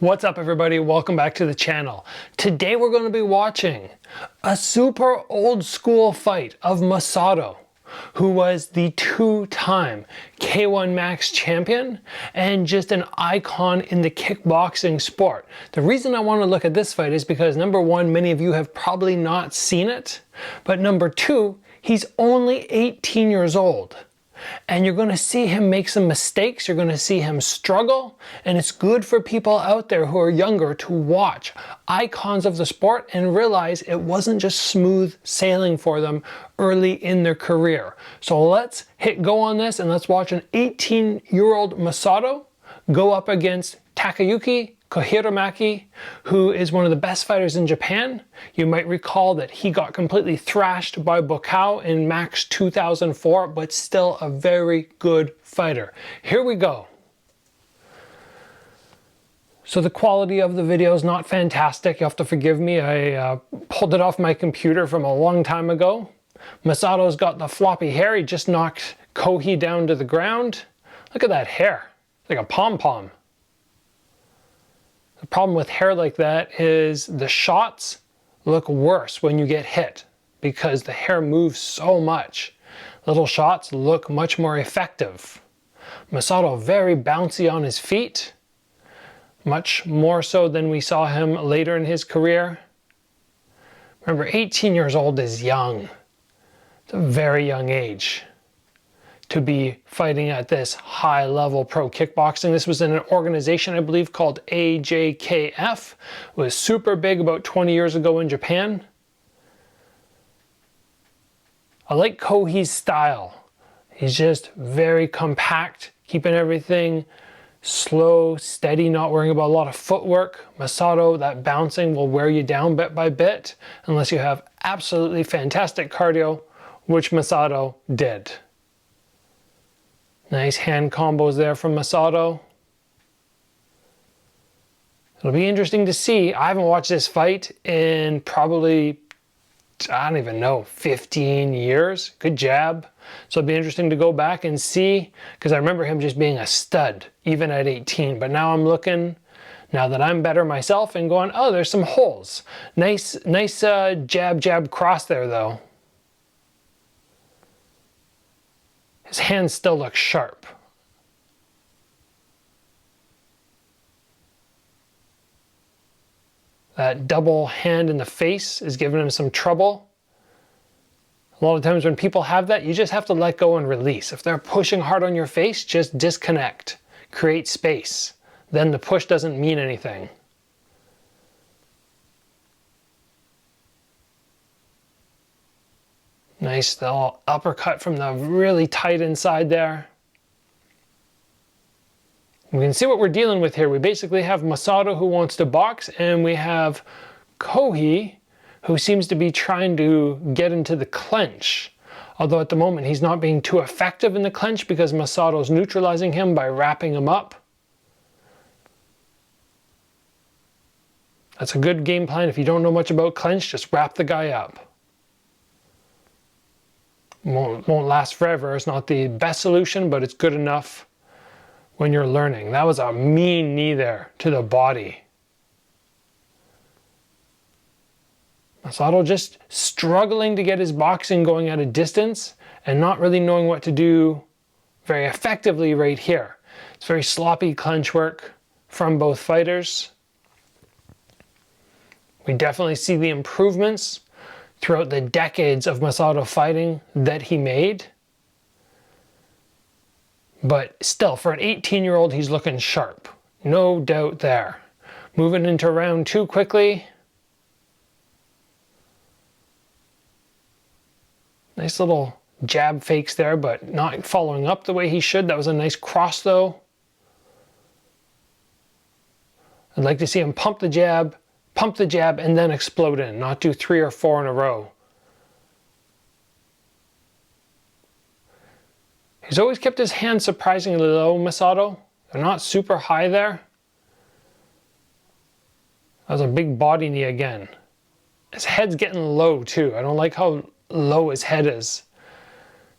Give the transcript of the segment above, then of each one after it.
What's up everybody, welcome back to the channel. Today we're going to be watching a super old school fight of Masato, who was the two-time K-1 Max champion and just an icon in the kickboxing sport. The reason I want to look at this fight is because number one, many of you have probably not seen it, but number two, he's only 18 years old. And you're going to see him make some mistakes, you're going to see him struggle, and it's good for people out there who are younger to watch icons of the sport and realize it wasn't just smooth sailing for them early in their career. So let's hit go on this and let's watch an 18-year-old Masato go up against Takayuki Kohiramaki, who is one of the best fighters in Japan. You might recall that he got completely thrashed by Bokao in Max 2004, but still a very good fighter. Here we go. So the quality of the video is not fantastic. You have to forgive me. I pulled it off my computer from a long time ago. Masato's got the floppy hair. He just knocked Kohi down to the ground. Look at that hair. It's like a pom-pom. The problem with hair like that is the shots look worse when you get hit because the hair moves so much. Little shots look much more effective. Masato very bouncy on his feet, much more so than we saw him later in his career. Remember, 18 years old is young. It's a very young age to be fighting at this high level pro kickboxing. This was in an organization, I believe, called AJKF. It was super big about 20 years ago in Japan. I like Kohi's style. He's just very compact, keeping everything slow, steady, not worrying about a lot of footwork. Masato, that bouncing will wear you down bit by bit, unless you have absolutely fantastic cardio, which Masato did. Nice hand combos there from Masato. It'll be interesting to see. I haven't watched this fight in probably, I don't even know, 15 years. Good jab. So it'll be interesting to go back and see, because I remember him just being a stud, even at 18. But now I'm looking, now that I'm better myself, and going, oh, there's some holes. Nice jab cross there though. His hands still look sharp. That double hand in the face is giving him some trouble. A lot of times when people have that, you just have to let go and release. If they're pushing hard on your face, just disconnect. Create space. Then the push doesn't mean anything. Nice little uppercut from the really tight inside there. We can see what we're dealing with here. We basically have Masato who wants to box, and we have Kohi who seems to be trying to get into the clinch. Although at the moment he's not being too effective in the clinch because Masato's neutralizing him by wrapping him up. That's a good game plan. If you don't know much about clinch, just wrap the guy up. Won't last forever. It's not the best solution, but it's good enough when you're learning. That was a mean knee there to the body. Masato just struggling to get his boxing going at a distance and not really knowing what to do very effectively right here. It's very sloppy clinch work from both fighters. We definitely see the improvements throughout the decades of Masato fighting that he made. But still, for an 18-year-old, he's looking sharp. No doubt there. Moving into round two quickly. Nice little jab fakes there, but not following up the way he should. That was a nice cross though. I'd like to see him pump the jab, and then explode in, not do 3 or 4 in a row. He's always kept his hands surprisingly low, Masato. They're not super high there. That was a big body knee again. His head's getting low too. I don't like how low his head is.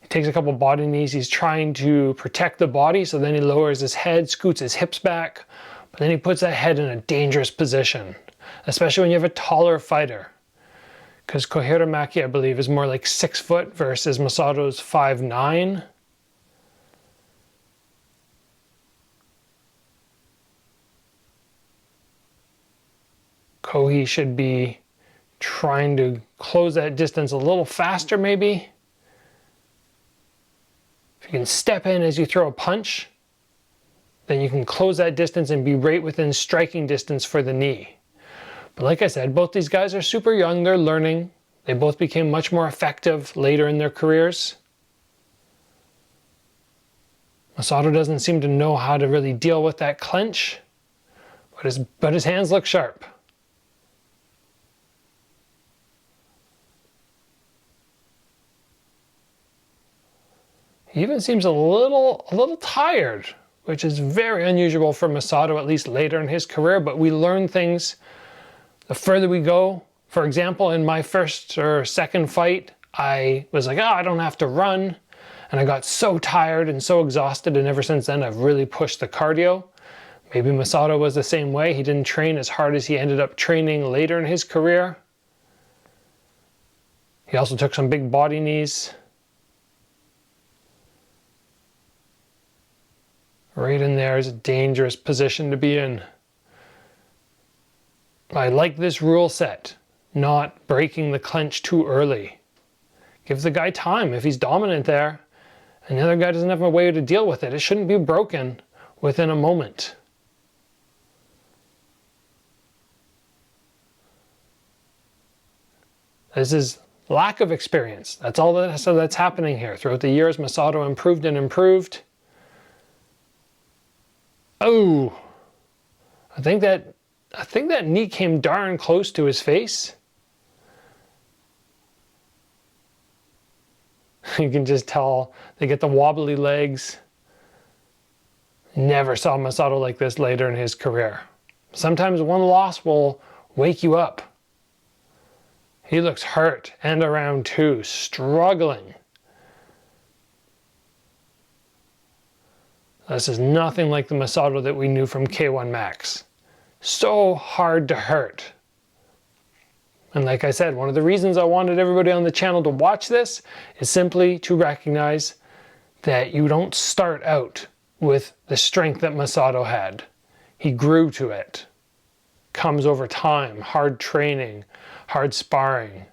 He takes a couple body knees. He's trying to protect the body, so then he lowers his head, scoots his hips back. But then he puts that head in a dangerous position, especially when you have a taller fighter. Because Kohiramaki, I believe, is more like 6 foot versus Masato's 5'9". Kohi should be trying to close that distance a little faster, maybe. If you can step in as you throw a punch, then you can close that distance and be right within striking distance for the knee. But like I said, both these guys are super young, they're learning. They both became much more effective later in their careers. Masato doesn't seem to know how to really deal with that clench, but his hands look sharp. He even seems a little tired, which is very unusual for Masato, at least later in his career, but we learn things the further we go. For example, in my first or second fight, I was like, oh, I don't have to run. And I got so tired and so exhausted, and ever since then I've really pushed the cardio. Maybe Masato was the same way. He didn't train as hard as he ended up training later in his career. He also took some big body knees. Right in there is a dangerous position to be in. I like this rule set, not breaking the clench too early. Give the guy time. If he's dominant there and the other guy doesn't have a way to deal with it, it shouldn't be broken within a moment. This is lack of experience. That's all that's happening here. Throughout the years, Masato improved and improved. Oh, I think that knee came darn close to his face. You can just tell they get the wobbly legs. Never saw Masato like this later in his career. Sometimes one loss will wake you up. He looks hurt and around too, struggling. This is nothing like the Masato that we knew from K-1 Max. So hard to hurt. And like I said, one of the reasons I wanted everybody on the channel to watch this is simply to recognize that you don't start out with the strength that Masato had. He grew to it. Comes over time, hard training, hard sparring,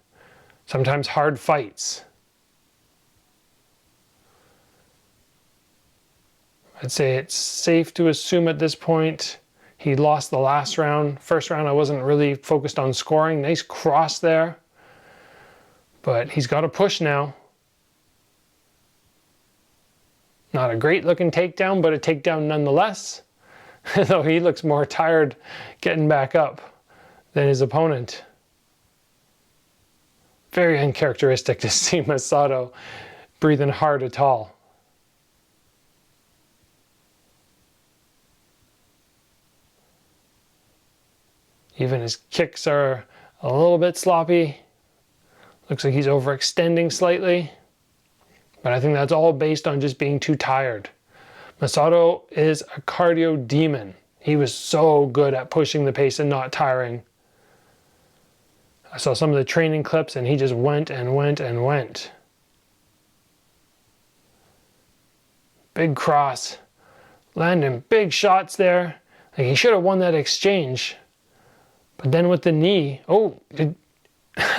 sometimes hard fights. I'd say it's safe to assume at this point he lost the last round. First round I wasn't really focused on scoring. Nice cross there. But he's got to push now. Not a great looking takedown, but a takedown nonetheless. Though he looks more tired getting back up than his opponent. Very uncharacteristic to see Masato breathing hard at all. Even his kicks are a little bit sloppy. Looks like he's overextending slightly. But I think that's all based on just being too tired. Masato is a cardio demon. He was so good at pushing the pace and not tiring. I saw some of the training clips and he just went and went and went. Big cross. Landing big shots there. Like he should have won that exchange. But then with the knee, oh,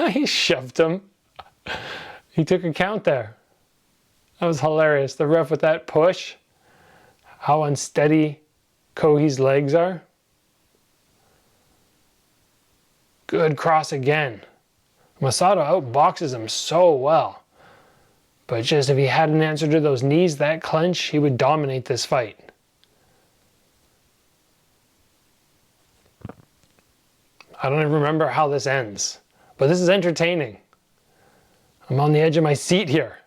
he shoved him. He took a count there. That was hilarious. The ref with that push. How unsteady Kohi's legs are. Good cross again. Masato outboxes him so well. But just if he had an answer to those knees, that clench, he would dominate this fight. I don't even remember how this ends, but this is entertaining. I'm on the edge of my seat here.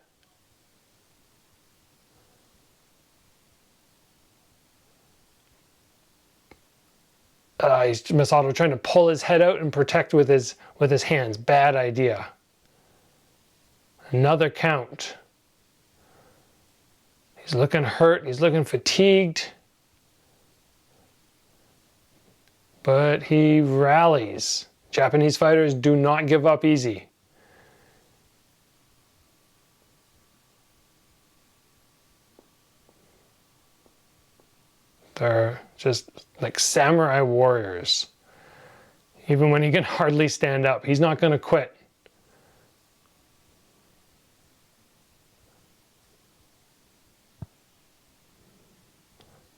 Masato trying to pull his head out and protect with his hands. Bad idea. Another count. He's looking hurt. He's looking fatigued. but he rallies. Japanese fighters do not give up easy. They're just like samurai warriors. Even when he can hardly stand up, he's not going to quit.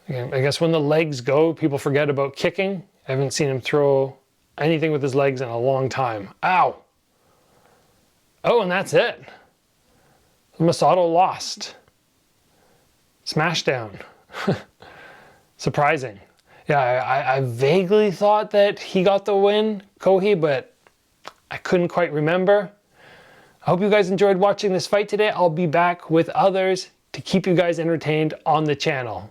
Again, I guess when the legs go, people forget about kicking. I haven't seen him throw anything with his legs in a long time. Ow! Oh, and that's it. Masato lost. Smashdown. Surprising. Yeah, I vaguely thought that he got the win, Kohi, but I couldn't quite remember. I hope you guys enjoyed watching this fight today. I'll be back with others to keep you guys entertained on the channel.